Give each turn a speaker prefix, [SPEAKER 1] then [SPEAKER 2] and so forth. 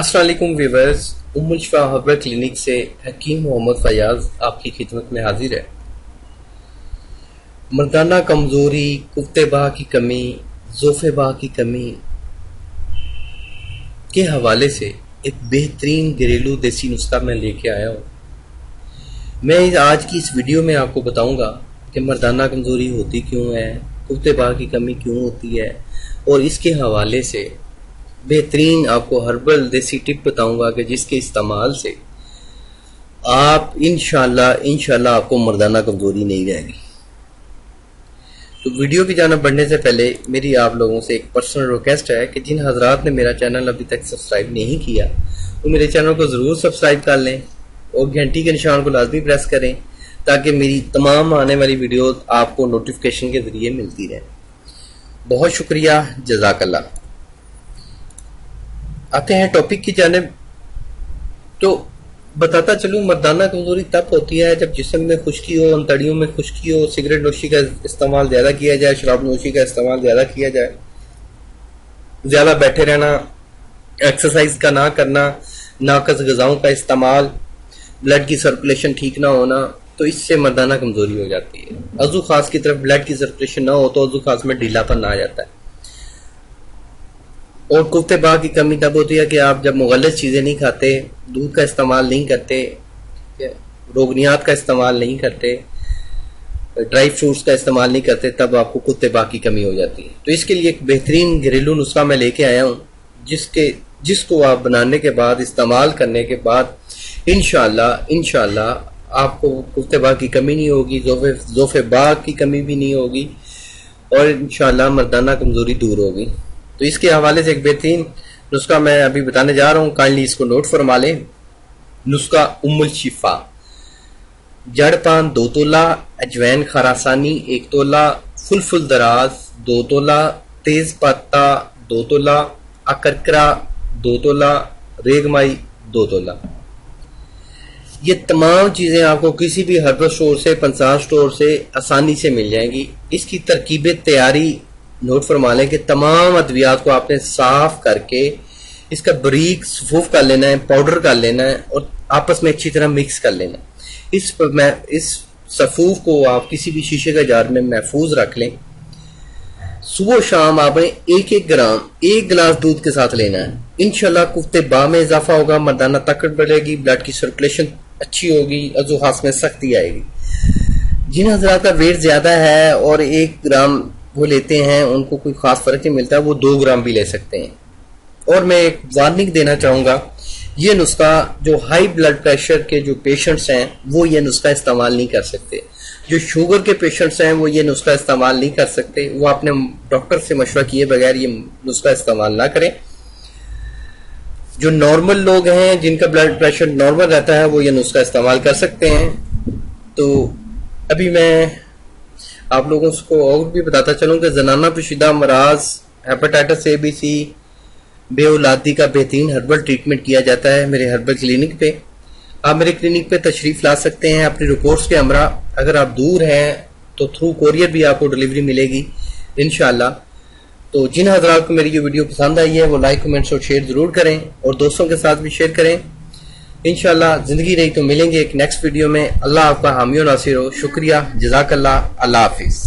[SPEAKER 1] السلام علیکم ویورز، ام الشفا ہربل کلینک سے حکیم محمد فیاض آپ کی خدمت میں حاضر ہے۔ مردانہ کمزوری، کفتے باہ کی کمی، ضعف باہ کی کمی کے حوالے سے ایک بہترین گھریلو دیسی نسخہ میں لے کے آیا ہوں۔ میں آج کی اس ویڈیو میں آپ کو بتاؤں گا کہ مردانہ کمزوری ہوتی کیوں ہے، کفتے باہ کی کمی کیوں ہوتی ہے، اور اس کے حوالے سے بہترین آپ کو ہربل دیسی ٹپ بتاؤں گا کہ جس کے استعمال سے آپ انشاءاللہ آپ کو مردانہ کمزوری نہیں رہے گی۔ تو ویڈیو کی جانب بڑھنے سے پہلے میری آپ لوگوں سے ایک پرسنل ریکویسٹ ہے کہ جن حضرات نے میرا چینل ابھی تک سبسکرائب نہیں کیا وہ میرے چینل کو ضرور سبسکرائب کر لیں اور گھنٹی کے نشان کو لازمی پریس کریں تاکہ میری تمام آنے والی ویڈیوز آپ کو نوٹیفیکیشن کے ذریعے ملتی رہیں۔ بہت شکریہ، جزاک اللہ۔ آتے ہیں ٹاپک کی جانب۔ تو بتاتا چلوں، مردانہ کمزوری تب ہوتی ہے جب جسم میں خشکی ہو، انتڑیوں میں خشکی ہو، سگریٹ نوشی کا استعمال زیادہ کیا جائے، شراب نوشی کا استعمال زیادہ کیا جائے، زیادہ بیٹھے رہنا، ایکسرسائز کا نہ کرنا، ناقص غذاؤں کا استعمال، بلڈ کی سرکولیشن ٹھیک نہ ہونا، تو اس سے مردانہ کمزوری ہو جاتی ہے۔ عضو خاص کی طرف بلڈ کی سرکولیشن نہ ہو تو عضو خاص میں ڈھیلا پن آ جاتا ہے۔ اور کفتے باہ کی کمی تب ہوتی ہے کہ آپ جب مغلظ چیزیں نہیں کھاتے، دودھ کا استعمال نہیں کرتے، روغنیات کا استعمال نہیں کرتے، ڈرائی فروٹس کا استعمال نہیں کرتے، تب آپ کو کفتے باہ کی کمی ہو جاتی ہے۔ تو اس کے لیے ایک بہترین گھریلو نسخہ میں لے کے آیا ہوں جس کو آپ بنانے کے بعد، استعمال کرنے کے بعد انشاءاللہ آپ کو کفتے باہ کی کمی نہیں ہوگی، ضعف باہ کی کمی بھی نہیں ہوگی، اور انشاءاللہ مردانہ کمزوری دور ہوگی۔ تو اس کے حوالے سے ایک بہترین نسخہ میں ابھی بتانے جا رہا ہوں، کائنڈلی اس کو نوٹ فرما لیں۔ نسخہ ام الشفا: جڑ پان 2 تولہ، اجوین خراسانی 1 تولہ، فلفل دراز 2 تولہ، تیز پتہ 2 تولہ، اکرکرا 2 تولہ، ریگمائی 2 تولہ۔ یہ تمام چیزیں آپ کو کسی بھی ہربل اسٹور سے، پنسار اسٹور سے آسانی سے مل جائیں گی۔ اس کی ترکیب تیاری نوٹ فرما لیں کہ تمام ادویات کو آپ نے صاف کر کے اس کا باریک صفوف کر لینا ہے، پاؤڈر کر لینا ہے، اور آپس میں اچھی طرح مکس کر لینا ہے۔ اس صفوف کو آپ کسی بھی شیشے کا جار میں محفوظ رکھ لیں۔ صبح و شام آپ نے 1 گرام 1 گلاس دودھ کے ساتھ لینا ہے۔ انشاءاللہ کفتے باہ میں اضافہ ہوگا، مردانہ طاقت بڑھے گی، بلڈ کی سرکولیشن اچھی ہوگی، عضو خاص میں سختی آئے گی۔ جن حضرات کا ویٹ زیادہ ہے اور 1 گرام وہ لیتے ہیں، ان کو کوئی خاص فرق نہیں ملتا، وہ 2 گرام بھی لے سکتے ہیں۔ اور میں ایک وارننگ دینا چاہوں گا، یہ نسخہ جو ہائی بلڈ پریشر کے جو پیشنٹس ہیں وہ یہ نسخہ استعمال نہیں کر سکتے۔ جو شوگر کے پیشنٹس ہیں وہ یہ نسخہ استعمال نہیں کر سکتے، وہ اپنے ڈاکٹر سے مشورہ کیے بغیر یہ نسخہ استعمال نہ کریں۔ جو نارمل لوگ ہیں، جن کا بلڈ پریشر نارمل رہتا ہے، وہ یہ نسخہ استعمال کر سکتے ہیں۔ تو ابھی میں آپ لوگوں کو اور بھی بتاتا چلوں کہ زنانہ پوشیدہ امراض، ہیپاٹائٹس اے بی سی، بے اولادی کا بہترین ہربل ٹریٹمنٹ کیا جاتا ہے میرے ہربل کلینک پہ۔ آپ میرے کلینک پہ تشریف لا سکتے ہیں اپنی رپورٹس کے ہمراہ۔ اگر آپ دور ہیں تو تھرو کوریئر بھی آپ کو ڈلیوری ملے گی انشاءاللہ۔ تو جن حضرات کو میری یہ ویڈیو پسند آئی ہے وہ لائک، کمنٹس اور شیئر ضرور کریں، اور دوستوں کے ساتھ بھی شیئر کریں۔ انشاءاللہ زندگی رہی تو ملیں گے ایک نیکسٹ ویڈیو میں۔ اللہ آپ کا حامی و ناصر ہو۔ شکریہ، جزاک اللہ، اللہ حافظ۔